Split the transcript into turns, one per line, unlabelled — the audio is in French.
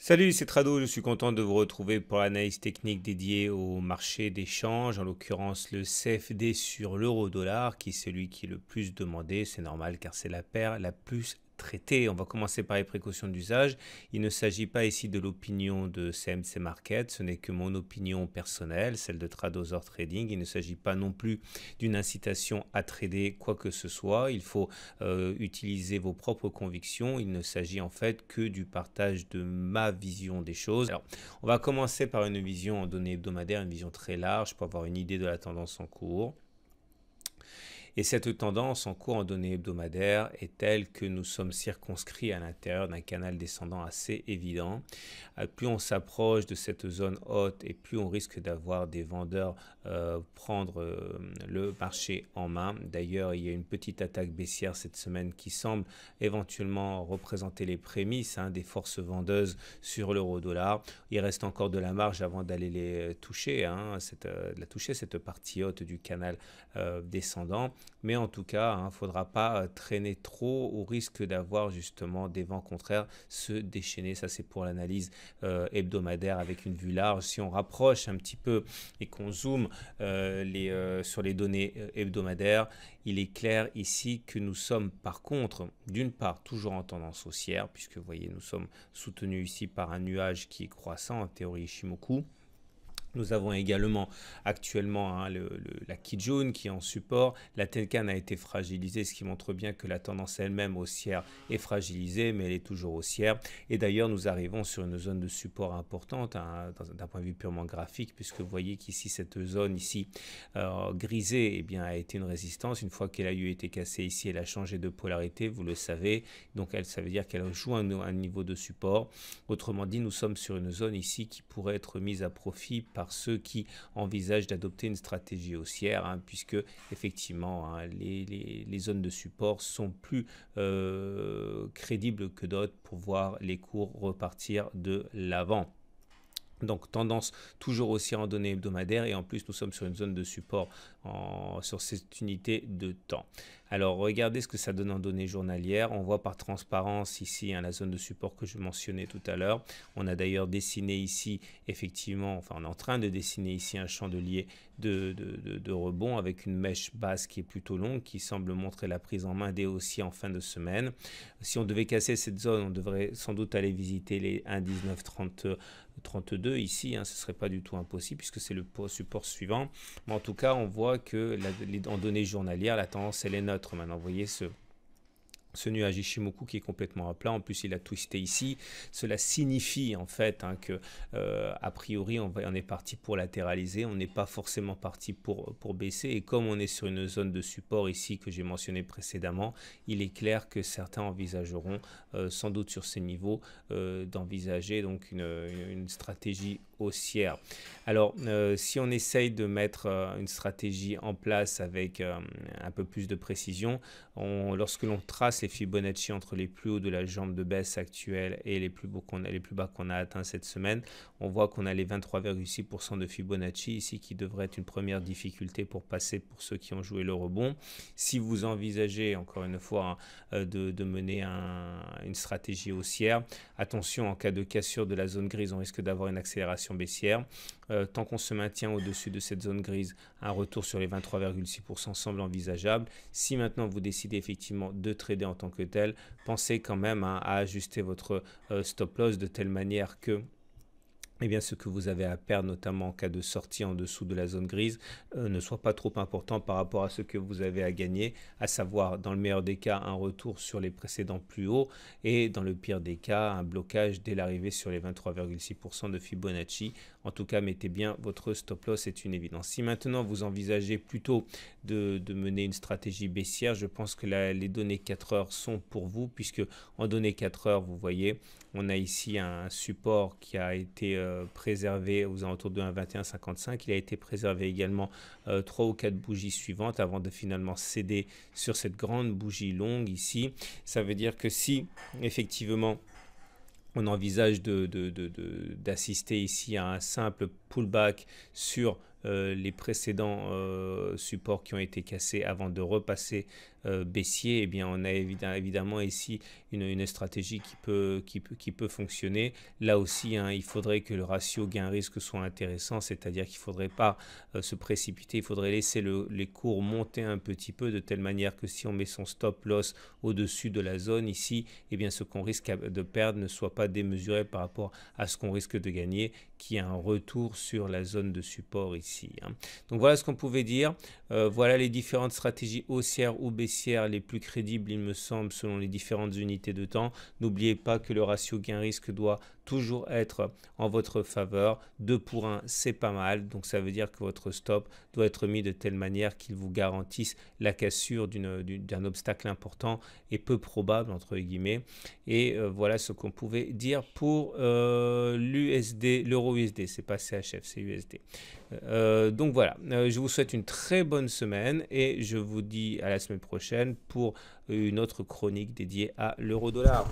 Salut, c'est Trado, je suis content de vous retrouver pour l'analyse technique dédiée au marché des changes, en l'occurrence le CFD sur l'euro-dollar, qui est celui qui est le plus demandé, c'est normal car c'est la paire la plus traitée. On va commencer par les précautions d'usage. Il ne s'agit pas ici de l'opinion de CMC Market, ce n'est que mon opinion personnelle, celle de Tradosaur Trading. Il ne s'agit pas non plus d'une incitation à trader quoi que ce soit. Il faut utiliser vos propres convictions. Il ne s'agit en fait que du partage de ma vision des choses. Alors, on va commencer par une vision en données hebdomadaires, une vision très large pour avoir une idée de la tendance en cours. Et cette tendance en cours en données hebdomadaires est telle que nous sommes circonscrits à l'intérieur d'un canal descendant assez évident. Plus on s'approche de cette zone haute et plus on risque d'avoir des vendeurs prendre le marché en main. D'ailleurs, il y a une petite attaque baissière cette semaine qui semble éventuellement représenter les prémices des forces vendeuses sur l'euro-dollar. Il reste encore de la marge avant d'aller les toucher, cette partie haute du canal descendant. Mais en tout cas, il ne faudra pas traîner trop au risque d'avoir justement des vents contraires se déchaîner. Ça, c'est pour l'analyse hebdomadaire avec une vue large. Si on rapproche un petit peu et qu'on zoome sur les données hebdomadaires, il est clair ici que nous sommes par contre, d'une part, toujours en tendance haussière, puisque vous voyez, nous sommes soutenus ici par un nuage qui est croissant en théorie Ishimoku. Nous avons également actuellement la Kijun qui est en support. La Tenkan a été fragilisée, ce qui montre bien que la tendance elle-même haussière est fragilisée, mais elle est toujours haussière. Et d'ailleurs, nous arrivons sur une zone de support importante d'un point de vue purement graphique, puisque vous voyez qu'ici, cette zone ici grisée a été une résistance. Une fois qu'elle a été cassée ici, elle a changé de polarité, vous le savez. Donc, ça veut dire qu'elle joue un niveau de support. Autrement dit, nous sommes sur une zone ici qui pourrait être mise à profit par ceux qui envisagent d'adopter une stratégie haussière, puisque effectivement les zones de support sont plus crédibles que d'autres pour voir les cours repartir de l'avant. Donc tendance toujours haussière en données hebdomadaires et en plus nous sommes sur une zone de support sur cette unité de temps. Alors regardez ce que ça donne en données journalières. On voit par transparence ici la zone de support que je mentionnais tout à l'heure. On a d'ailleurs dessiné ici effectivement, enfin on est en train de dessiner ici un chandelier de rebond avec une mèche basse qui est plutôt longue qui semble montrer la prise en main des haussiers en fin de semaine. Si on devait casser cette zone, on devrait sans doute aller visiter les 1,1932 ici, ce ne serait pas du tout impossible puisque c'est le support suivant. Mais en tout cas, on voit que en données journalières, la tendance elle est neutre. Maintenant, vous voyez ce nuage Ishimoku qui est complètement à plat, en plus il a twisté ici, cela signifie en fait que a priori on est parti pour latéraliser, on n'est pas forcément parti pour baisser, et comme on est sur une zone de support ici que j'ai mentionné précédemment, il est clair que certains envisageront sans doute sur ces niveaux d'envisager donc une stratégie haussière. Alors si on essaye de mettre une stratégie en place avec un peu plus de précision, lorsque l'on trace les Fibonacci entre les plus hauts de la jambe de baisse actuelle et les plus bas qu'on a atteint cette semaine, on voit qu'on a les 23,6% de Fibonacci ici qui devrait être une première difficulté pour passer pour ceux qui ont joué le rebond. Si vous envisagez encore une fois de mener une stratégie haussière, attention, en cas de cassure de la zone grise, on risque d'avoir une accélération baissière. Tant qu'on se maintient au-dessus de cette zone grise, un retour sur les 23,6% semble envisageable. Si maintenant vous décidez effectivement de trader en tant que tel, pensez quand même à ajuster votre stop loss de telle manière que ce que vous avez à perdre, notamment en cas de sortie en dessous de la zone grise, ne soit pas trop important par rapport à ce que vous avez à gagner, à savoir dans le meilleur des cas un retour sur les précédents plus hauts et dans le pire des cas un blocage dès l'arrivée sur les 23,6% de Fibonacci. En tout cas, mettez bien votre stop loss, c'est une évidence. Si maintenant vous envisagez plutôt de mener une stratégie baissière, je pense que les données 4 heures sont pour vous, puisque en données 4 heures, vous voyez, on a ici un support qui a été préservé aux alentours de 1,2155. Il a été préservé également 3 ou 4 bougies suivantes avant de finalement céder sur cette grande bougie longue ici. Ça veut dire que si effectivement on envisage d'assister ici à un simple pullback sur les précédents supports qui ont été cassés avant de repasser baissier, eh bien on a évidemment ici une stratégie qui peut fonctionner. Là aussi, hein, il faudrait que le ratio gain-risque soit intéressant, c'est-à-dire qu'il ne faudrait pas se précipiter, il faudrait laisser les cours monter un petit peu de telle manière que si on met son stop loss au-dessus de la zone ici, eh bien ce qu'on risque de perdre ne soit pas démesuré par rapport à ce qu'on risque de gagner, qui est un retour sur la zone de support ici, hein. Donc voilà ce qu'on pouvait dire. Voilà les différentes stratégies haussières ou baissières les plus crédibles, il me semble, selon les différentes unités de temps. N'oubliez pas que le ratio gain-risque doit toujours être en votre faveur. 2 pour 1, c'est pas mal. Donc ça veut dire que votre stop doit être mis de telle manière qu'il vous garantisse la cassure d'un obstacle important et peu probable, entre guillemets. Et voilà ce qu'on pouvait dire pour l'USD, l'euro-USD. C'est pas CHF, c'est USD. Donc voilà, je vous souhaite une très bonne semaine et je vous dis à la semaine prochaine pour une autre chronique dédiée à l'euro-dollar.